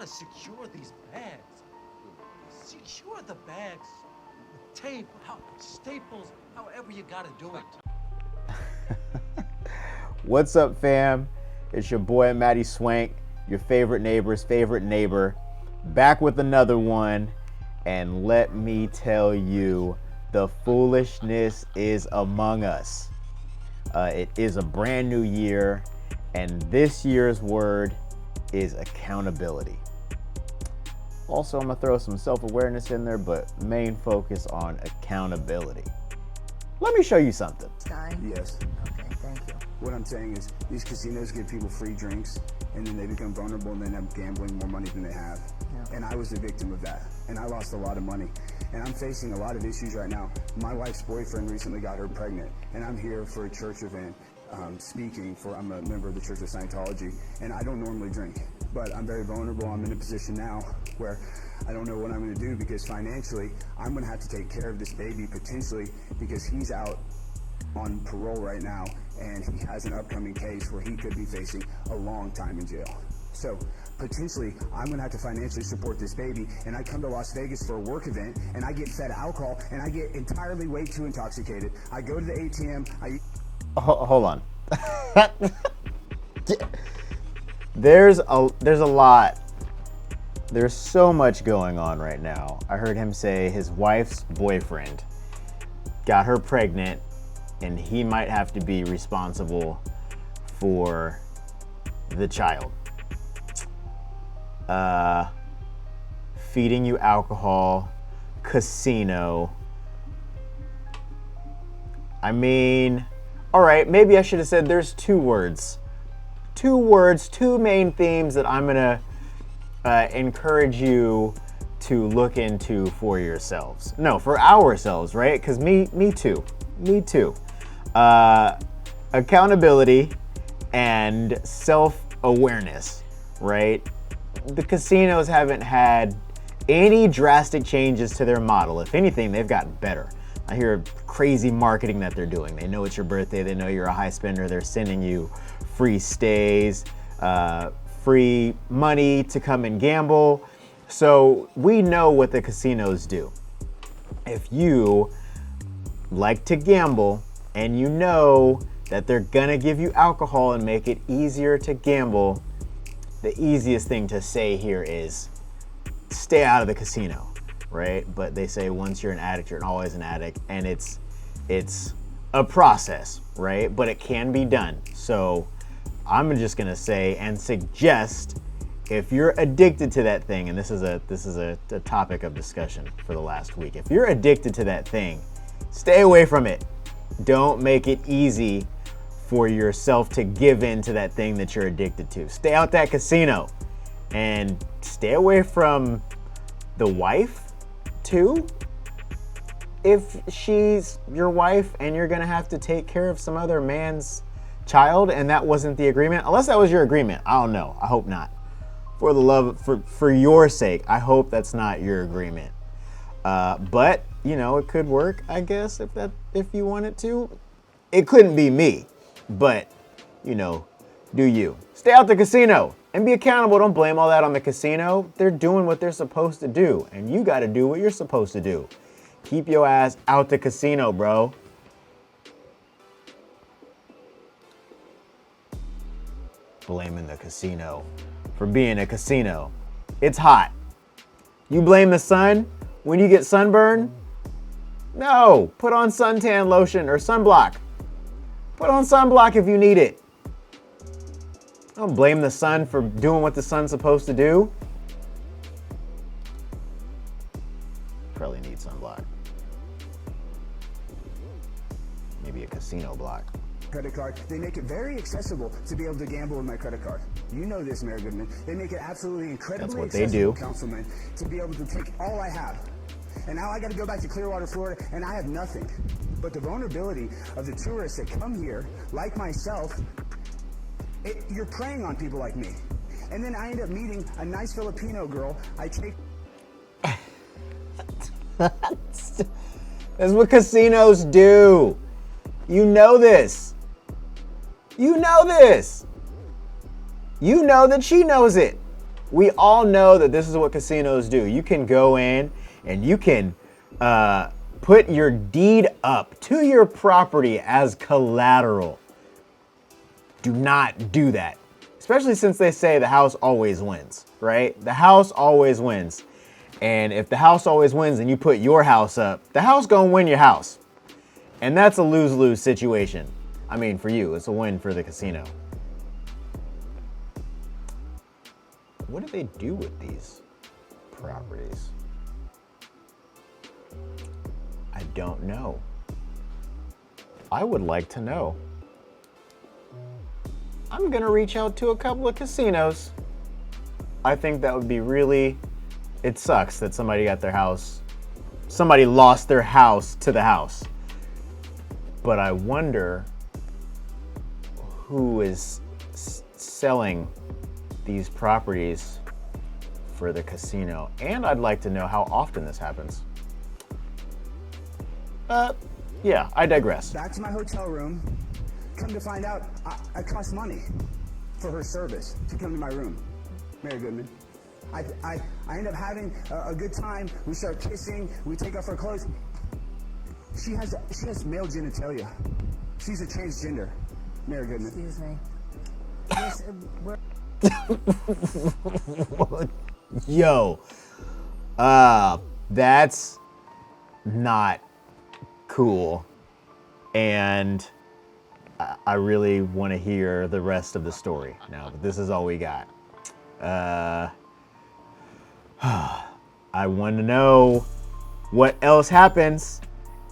gotta secure these bags. Secure the bags with tape, staples, however you gotta do it. What's up, fam? It's your boy Matty Swank, your favorite neighbor's favorite neighbor, back with another one. And let me tell you, the foolishness is among us. It is a brand new year, and this year's word is accountability. Also, I'm gonna throw some self-awareness in there, but main focus on accountability. Let me show you something. Yes. Okay, thank you. What I'm saying is these casinos give people free drinks and then they become vulnerable and then end up gambling more money than they have. Yeah. And I was a victim of that. And I lost a lot of money. And I'm facing a lot of issues right now. My wife's boyfriend recently got her pregnant. And I'm here for a church event speaking for, I'm a member of the Church of Scientology. And I don't normally drink, but I'm very vulnerable. I'm in a position now where I don't know what I'm gonna do because financially, I'm gonna have to take care of this baby potentially because he's out on parole right now and he has an upcoming case where he could be facing a long time in jail. So potentially I'm gonna have to financially support this baby, and I come to Las Vegas for a work event and I get fed alcohol and I get entirely way too intoxicated. I go to the ATM, Hold on. There's a lot. There's so much going on right now. I heard him say his wife's boyfriend got her pregnant and he might have to be responsible for the child. Feeding you alcohol, casino. I mean, all right, maybe I should have said there's two words, two main themes that I'm gonna encourage you to look into for yourselves. No, for ourselves, right? Because me too. Accountability and self-awareness, right? The casinos haven't had any drastic changes to their model. If anything, they've gotten better. I hear crazy marketing that they're doing. They know it's your birthday. They know you're a high spender. They're sending you free stays, free money to come and gamble. So we know what the casinos do. If you like to gamble and you know that they're gonna give you alcohol and make it easier to gamble, the easiest thing to say here is stay out of the casino, right? But they say once you're an addict, you're always an addict, and it's a process, right? But it can be done. So I'm just gonna say and suggest, if you're addicted to that thing, and this is a topic of discussion for the last week. If you're addicted to that thing, stay away from it. Don't make it easy for yourself to give in to that thing that you're addicted to. Stay out that casino and stay away from the wife too. If she's your wife and you're gonna have to take care of some other man's child and that wasn't the agreement, unless that was your agreement, I don't know, I hope not. For the love, for your sake, I hope that's not your agreement. But you know, it could work, I guess, if you want it to. It couldn't be me, but you know, do you. Stay out the casino and be accountable. Don't blame all that on the casino. They're doing what they're supposed to do, and you got to do what you're supposed to do. Keep your ass out the casino, bro. Blaming the casino for being a casino. It's hot. You blame the sun when you get sunburned? No, put on suntan lotion or sunblock. Put on sunblock if you need it. Don't blame the sun for doing what the sun's supposed to do. Probably need sunblock. Maybe a casino block. credit card. They make it very accessible to be able to gamble with my credit card. You know this, Mayor Goodman. They make it absolutely incredibly accessible, Councilman, to be able to take all I have. And now I got to go back to Clearwater, Florida, and I have nothing. But the vulnerability of the tourists that come here, like myself, you're preying on people like me. And then I end up meeting a nice Filipino girl. I take... That's what casinos do. You know this. You know this. You know that she knows it. We all know that this is what casinos do. You can go in and you can put your deed up to your property as collateral. Do not do that. Especially since they say the house always wins, right? The house always wins. And if the house always wins and you put your house up, the house gonna win your house. And that's a lose-lose situation. I mean, for you, it's a win for the casino. What do they do with these properties? I don't know. I would like to know. I'm gonna reach out to a couple of casinos. I think that would be really, it sucks that somebody lost their house to the house. But I wonder who is selling these properties for the casino. And I'd like to know how often this happens. Yeah, I digress. Back to my hotel room. Come to find out, I cost money for her service to come to my room. Mary Goodman. I end up having a good time. We start kissing. We take off her clothes. She has male genitalia. She's a transgender. Mary Goodman. Excuse me. Yo, that's not cool. And I really want to hear the rest of the story now, but this is all we got. I want to know what else happens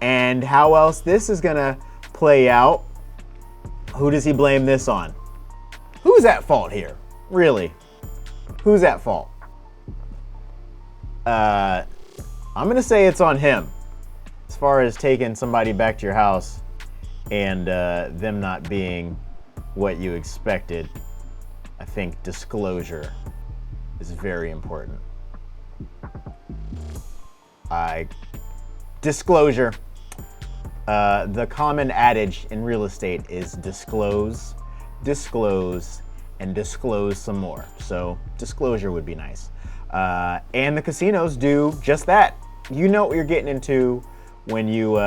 and how else this is gonna play out. Who does he blame this on? Who's at fault here? Really? Who's at fault? I'm gonna say it's on him. As far as taking somebody back to your house and them not being what you expected, I think disclosure is very important. Disclosure. The common adage in real estate is disclose, disclose, and disclose some more. So disclosure would be nice. And the casinos do just that. You know what you're getting into when you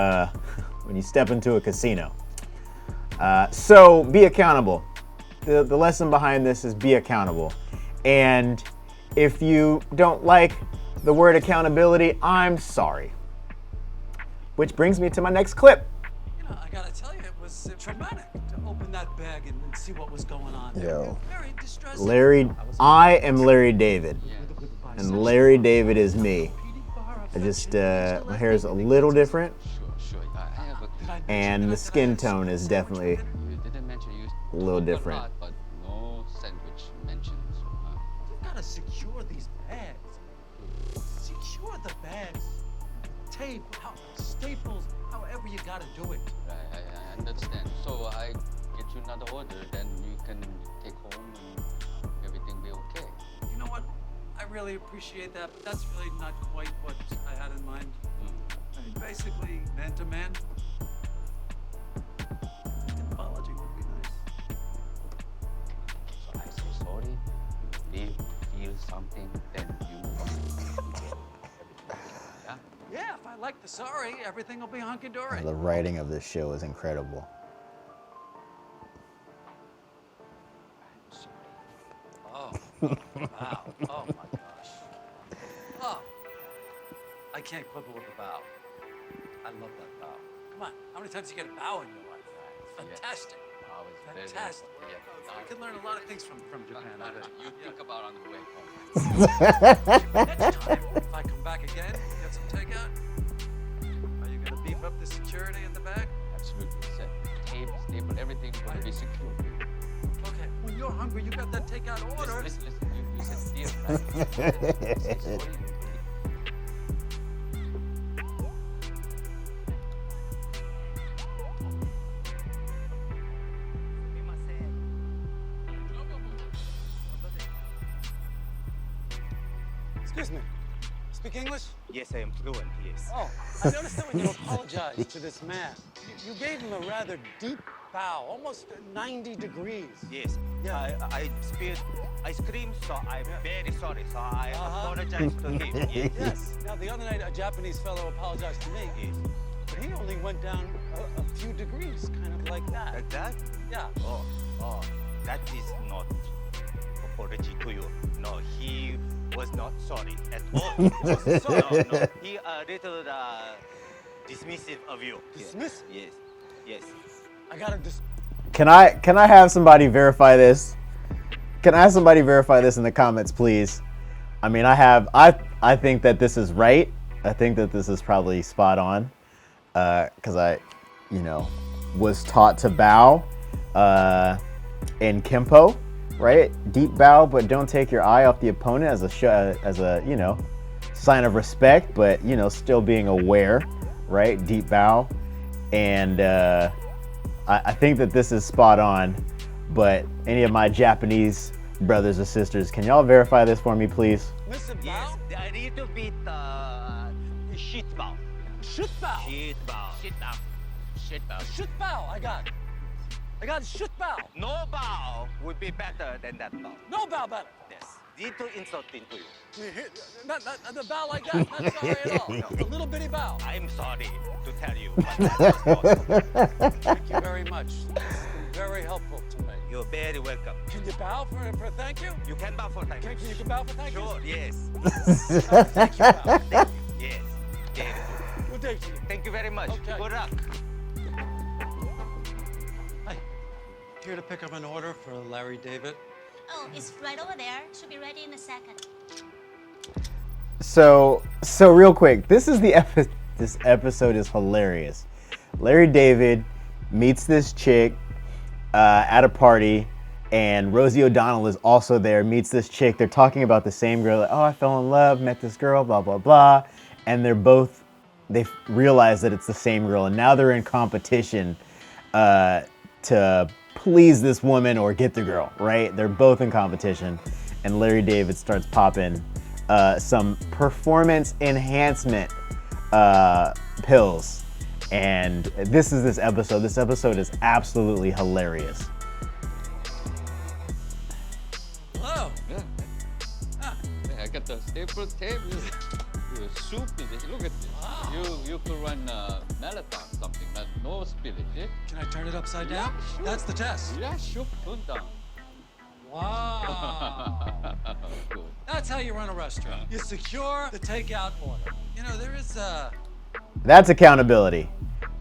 step into a casino. So be accountable. The lesson behind this is be accountable. And if you don't like the word accountability, I'm sorry. Which brings me to my next clip. You know, I gotta tell you, it was traumatic to open that bag and see what was going on. Yo. Very distressing. I am Larry David. And Larry David is me. I just, my hair is a little different. And the skin tone is definitely a little different. But no sandwich mentioned. You've gotta secure these bags. Secure the bags. Tape, staples, however you gotta do it. Right, I understand. So I get you another order, then you can take home and everything be okay. You know what? I really appreciate that, but that's really not quite what I had in mind. I mean, basically, man to man. An apology would be nice. So I say sorry. If you feel something, then you move on. Yeah? Yeah, if I like the sorry, everything will be hunky-dory. The writing of this show is incredible. Oh, wow. Oh, my gosh. Oh, I can't quibble with the bow. I love that bow. Come on, how many times you get a bow in your life? It's fantastic. Wow, it's very, Fantastic. very important. I can learn a lot of things from Japan. I bet. You think about on the way home. Next time, if I come back again, get some takeout, are you going to beef up the security in the back? Absolutely. Set tape, staple, everything will be secure. Okay, when you're hungry, you got that takeout order. Listen. You said deal, right? Say sorry. Excuse me. Speak English? Yes, I am fluent, yes. Oh, I noticed that when you apologized to this man, you gave him a rather deep bow, almost 90 degrees. Yes. Yeah. I spilled ice cream, so I'm very sorry. So I apologize to him. Yes. Yes. Now, the other night, a Japanese fellow apologized to me. Yes. But he only went down a few degrees, kind of like that. Like that? Yeah. Oh, that is not apology to you. No, he was not sorry at all. No, he a little dismissive of you. Dismissive? Yes. Yes. I gotta Can I have somebody verify this? Can I have somebody verify this in the comments, please? I mean, I think that this is right. I think that this is probably spot on. Because I, was taught to bow in Kempo, right? Deep bow, but don't take your eye off the opponent as a sign of respect, but still being aware, right? Deep bow, and I think that this is spot on. But any of my Japanese brothers or sisters, can y'all verify this for me, please? Listen, Yes. bow. A little bit shit bow. Shoot bow. Shit bow. Shit bow. Shit bow. Shoot bow. I got shoot bow. No bow would be better than that bow. No bow better. Yes. Little insulting to you. Not the bow like that. Not sorry at all. A little bitty bow. I'm sorry to tell you, but that was possible. Thank you very much. It's been very helpful to me. You're very welcome. Can you bow for a thank you? You can bow for thank you. You can bow for thank Sure, you? yes. Thank you, bow. Thank you. Yes. Yes. Good day to you. Thank you very much. Okay. Good luck. Hi. Here to pick up an order for Larry David. Oh, it's right over there. Should be ready in a second. So real quick, this episode is hilarious. Larry David meets this chick at a party, and Rosie O'Donnell is also there, meets this chick. They're talking about the same girl. Like, oh, I fell in love, met this girl, blah, blah, blah. And they realize that it's the same girl, and now they're in competition to please this woman or get the girl, right? They're both in competition, and Larry David starts popping some performance enhancement pills. And this is this episode. This episode is absolutely hilarious. Hello. Yeah. I got the staple tape. The soup is it. Look at this. Wow. You could run a marathon, something, but no spillage. Eh? Can I turn it upside down? Yeah, sure. That's the test. Yeah, sure. Turn down. Wow. Good. That's how you run a restaurant. You secure the takeout order. There is That's accountability.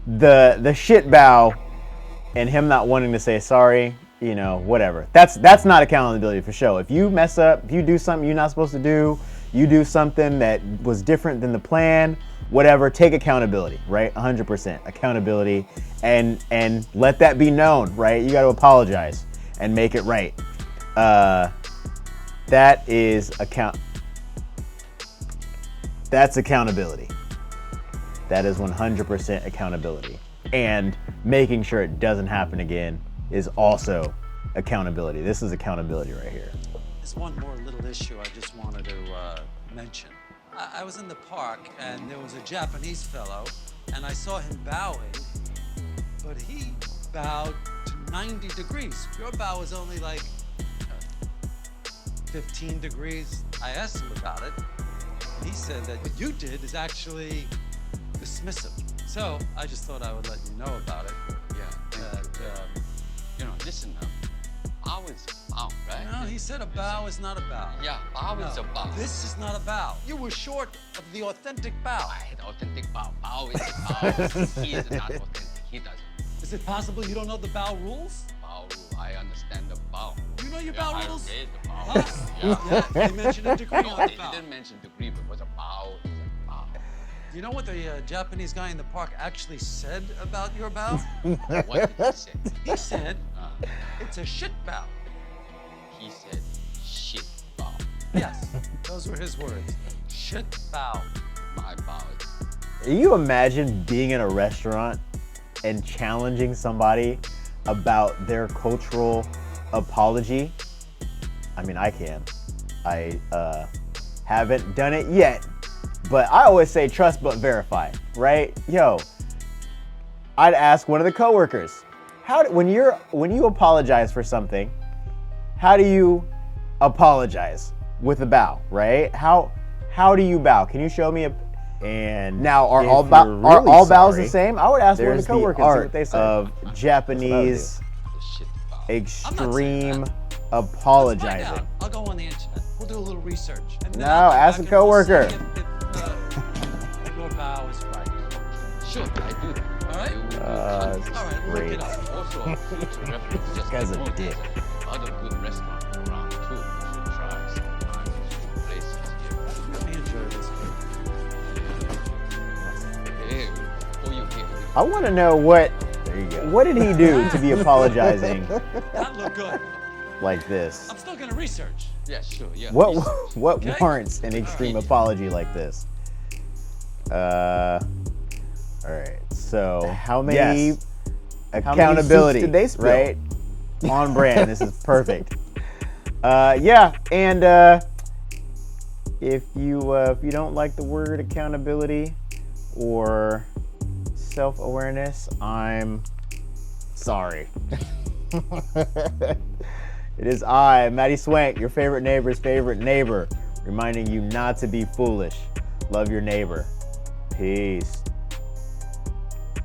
The shit bow and him not wanting to say sorry, whatever. That's not accountability for sure. If you mess up, if you do something you're not supposed to do, you do something that was different than the plan, whatever, take accountability, right? 100% accountability, and let that be known, right? You got to apologize and make it right. That's accountability. That is 100% accountability. And making sure it doesn't happen again is also accountability. This is accountability right here. there's one more little issue I just wanted to mention. I was in the park and there was a Japanese fellow and I saw him bowing, but he bowed to 90 degrees. Your bow was only like 15 degrees. I asked him about it. And he said that what you did is actually dismissive. So I just thought I would let you know about it. Listen now. Bow is a bow, right? No, he said a bow is not a bow. Yeah, bow is a bow. This is not a bow. You were short of the authentic bow. I had authentic bow. Bow is a bow. He is not authentic. He doesn't. Is it possible you don't know the bow rules? Bow rule. I understand the bow. You know your bow I rules? read the bow. Huh? Yeah, they mentioned a degree No, on they the bow. didn't mention degree, but it was a bow. Is a bow. You know what the Japanese guy in the park actually said about your bow? What did he say? He said, it's a shit bow. He said, shit bow. Yes, those were his words. Shit bow. My bow is You imagine being in a restaurant and challenging somebody about their cultural apology? I mean, I can. I haven't done it yet, but I always say trust but verify, right? Yo, I'd ask one of the coworkers, when you apologize for something, how do you apologize? With a bow, right? How do you bow? Can you show me and now are all bows the same? I would ask one of the coworkers see what they say. Of Japanese extreme apologizing. I'll go on the internet. We'll do a little research. And No, ask a coworker. If your bow is right. Sure, I do that. All right? You This is All right, we'll look great. it up. also future reference. Just guy's a like dick. Other good restaurants around too. You should try sometimes. Places here. Let me enjoy this. Hey, before you get I want to know what There you go. did he do to be apologizing That looked good. like this? I'm still gonna research. yeah, sure, yeah. What please. Okay. warrants an extreme apology like this? All right. So how many Yes. accountability? soups did they spill? Right. On brand. This is perfect. Yeah, and if you don't like the word accountability or self-awareness, I'm sorry. It is I, Matty Swank, your favorite neighbor's favorite neighbor, reminding you not to be foolish. Love your neighbor. Peace.